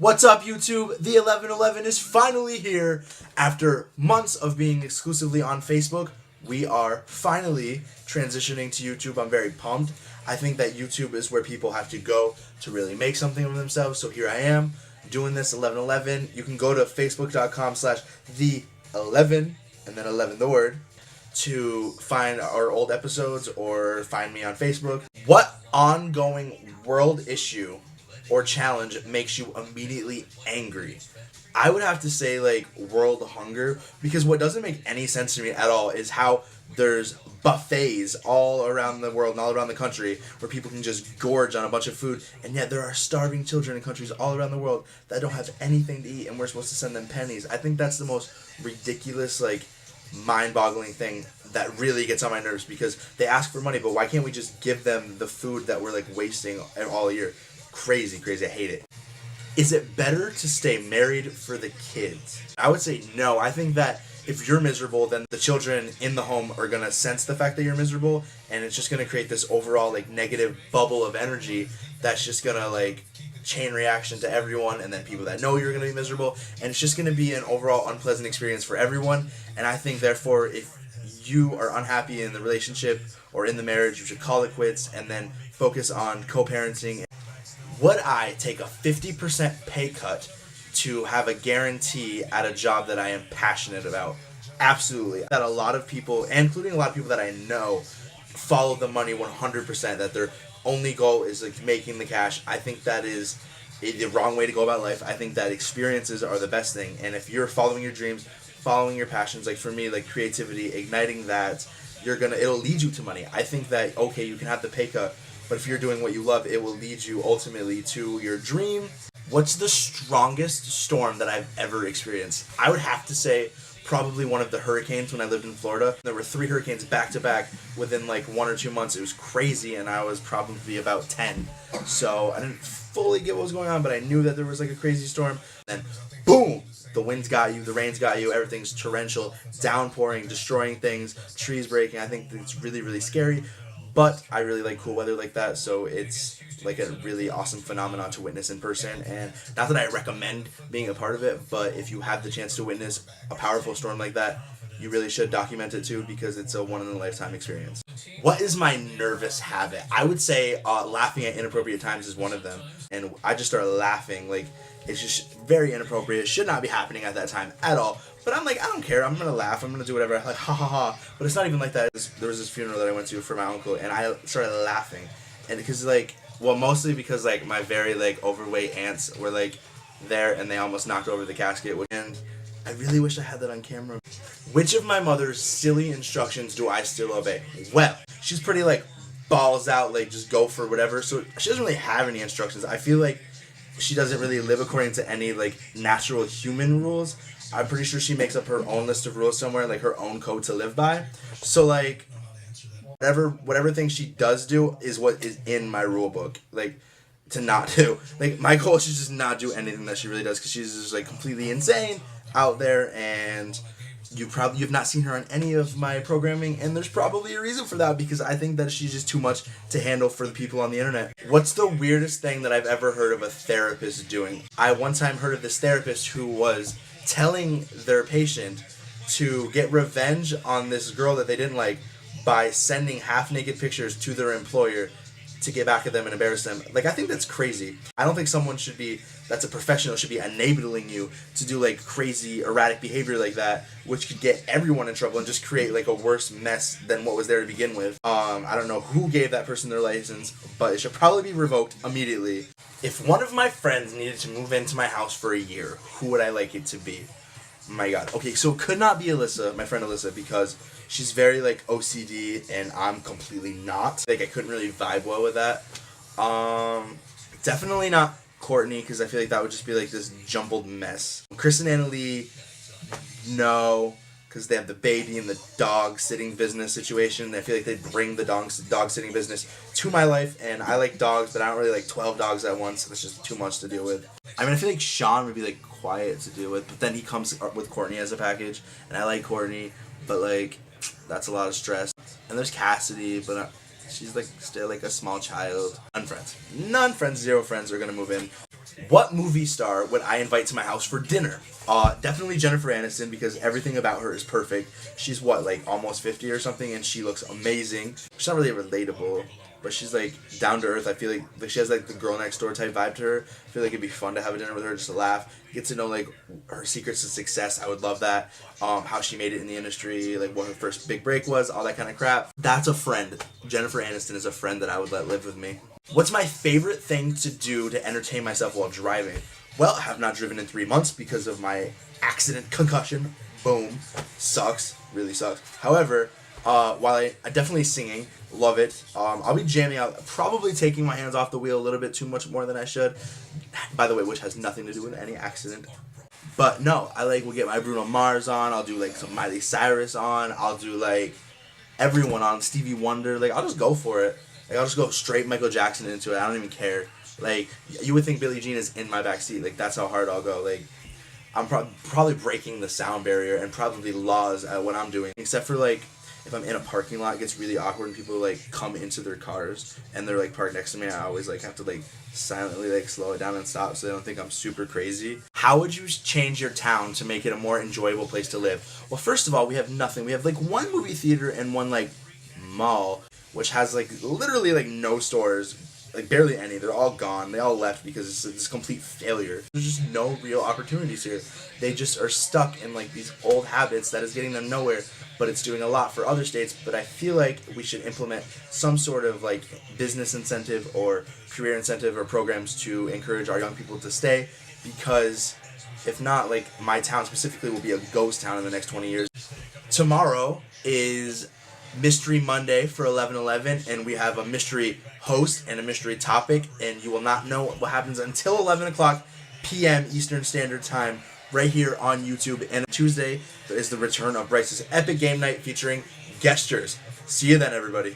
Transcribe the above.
What's up, YouTube? The 1111 is finally here. After months of being exclusively on Facebook, we are finally transitioning to YouTube. I'm very pumped. I think that YouTube is where people have to go to really make something of themselves. So here I am doing this 1111. You can go to facebook.com/the11 and then 11 the word to find our old episodes or find me on Facebook. What ongoing world issue or challenge makes you immediately angry? I would have to say world hunger, because what doesn't make any sense to me at all is how there's buffets all around the world and all around the country where people can just gorge on a bunch of food, and yet there are starving children in countries all around the world that don't have anything to eat and we're supposed to send them pennies. I think that's the most ridiculous, mind-boggling thing that really gets on my nerves, because they ask for money, but why can't we just give them the food that we're wasting all year? Crazy, I hate it. Is it better to stay married for the kids? I would say no. I think that if you're miserable, then the children in the home are going to sense the fact that you're miserable, and it's just going to create this overall negative bubble of energy that's just going to chain reaction to everyone, and then people that know you're going to be miserable, and it's just going to be an overall unpleasant experience for everyone. And I think therefore, if you are unhappy in the relationship or in the marriage, you should call it quits and then focus on co-parenting. Would I take a 50% pay cut to have a guarantee at a job that I am passionate about? Absolutely. That a lot of people, including a lot of people that I know, follow the money 100%, that their only goal is making the cash. I think that is the wrong way to go about life. I think that experiences are the best thing, and if you're following your dreams, following your passions, for me, creativity, igniting that, it'll lead you to money. I think that, okay, you can have the pay cut, but if you're doing what you love, it will lead you ultimately to your dream. What's the strongest storm that I've ever experienced? I would have to say probably one of the hurricanes when I lived in Florida. There were 3 hurricanes back to back within 1 or 2 months. It was crazy, and I was probably about 10. So I didn't fully get what was going on, but I knew that there was a crazy storm. And then boom! The winds got you, the rains got you, everything's torrential, downpouring, destroying things, trees breaking. I think it's really, really scary. But I really like cool weather like that, so it's a really awesome phenomenon to witness in person. And not that I recommend being a part of it, but if you have the chance to witness a powerful storm like that, you really should document it too, because it's a one-in-a-lifetime experience. What is my nervous habit? I would say laughing at inappropriate times is one of them. And I just started laughing. It's just very inappropriate. It should not be happening at that time at all. But I'm I don't care. I'm going to laugh. I'm going to do whatever. Ha ha ha. But it's not even like that. There was this funeral that I went to for my uncle, and I started laughing. And because mostly because my very overweight aunts were there, and they almost knocked over the casket. And I really wish I had that on camera. Which of my mother's silly instructions do I still obey? Well, she's pretty balls out, just go for whatever. So she doesn't really have any instructions. I feel she doesn't really live according to any natural human rules. I'm pretty sure she makes up her own list of rules somewhere, her own code to live by. So whatever thing she does do is what is in my rule book. To not do. My goal is to just not do anything that she really does, because she's just completely insane out there, and you've not seen her on any of my programming, and there's probably a reason for that, because I think that she's just too much to handle for the people on the internet. What's the weirdest thing that I've ever heard of a therapist doing? I one time heard of this therapist who was telling their patient to get revenge on this girl that they didn't like by sending half-naked pictures to their employer to get back at them and embarrass them. I think that's crazy. I don't think someone that's a professional should be enabling you to do crazy erratic behavior like that, which could get everyone in trouble and just create a worse mess than what was there to begin with. I don't know who gave that person their license, but it should probably be revoked immediately. If one of my friends needed to move into my house for a year, who would I like it to be? My God. Okay, so it could not be Alyssa, my friend Alyssa, because she's very OCD, and I'm completely not. I couldn't really vibe well with that. Definitely not Courtney, because I feel that would just be this jumbled mess. Chris and Annalie, no, because they have the baby and the dog sitting business situation. I feel they bring the dog sitting business to my life, and I like dogs, but I don't really like 12 dogs at once. That's just too much to deal with. I mean, I feel Sean would be quiet to deal with, but then he comes with Courtney as a package, and I like Courtney, but that's a lot of stress. And there's Cassidy, but she's still a small child. None friends. 0 friends are gonna move in. What movie star would I invite to my house for dinner? Definitely Jennifer Aniston, because everything about her is perfect. She's what, like almost 50 or something, and she looks amazing. She's not really relatable, but she's like down to earth. I feel like she has like the girl next door type vibe to her. I feel like it'd be fun to have a dinner with her, just to laugh, get to know like her secrets to success. I would love that. How she made it in the industry, like what her first big break was, all that kind of crap. That's a friend. Jennifer Aniston is a friend that I would let live with me. What's my favorite thing to do to entertain myself while driving? Well, I have not driven in 3 months because of my accident concussion. Boom. Sucks. Really sucks. However, while I definitely singing, love it. I'll be jamming out, probably taking my hands off the wheel a little bit too much more than I should. By the way, which has nothing to do with any accident. But no, I like will get my Bruno Mars on. I'll do like some Miley Cyrus on. I'll do like everyone on, Stevie Wonder. Like I'll just go for it. Like I'll just go straight Michael Jackson into it. I don't even care. Like you would think Billie Jean is in my backseat. Like that's how hard I'll go. Like I'm probably breaking the sound barrier and probably laws at what I'm doing. Except for like if I'm in a parking lot, it gets really awkward and people like come into their cars and they're like parked next to me. I always like have to like silently like slow it down and stop so they don't think I'm super crazy. How would you change your town to make it a more enjoyable place to live? Well, first of all, we have nothing. We have like one movie theater and one like mall, which has like literally like no stores, like barely any. They're all gone. They all left because it's this complete failure. There's just no real opportunities here. They just are stuck in like these old habits that is getting them nowhere, but it's doing a lot for other states. But I feel like we should implement some sort of like business incentive or career incentive or programs to encourage our young people to stay, because if not, like my town specifically will be a ghost town in the next 20 years. Tomorrow is Mystery Monday for 11/11, and we have a mystery host and a mystery topic, and you will not know what happens until 11 o'clock p.m. Eastern Standard Time right here on YouTube. And Tuesday is the return of Bryce's Epic Game Night featuring Gestures. See you then, everybody.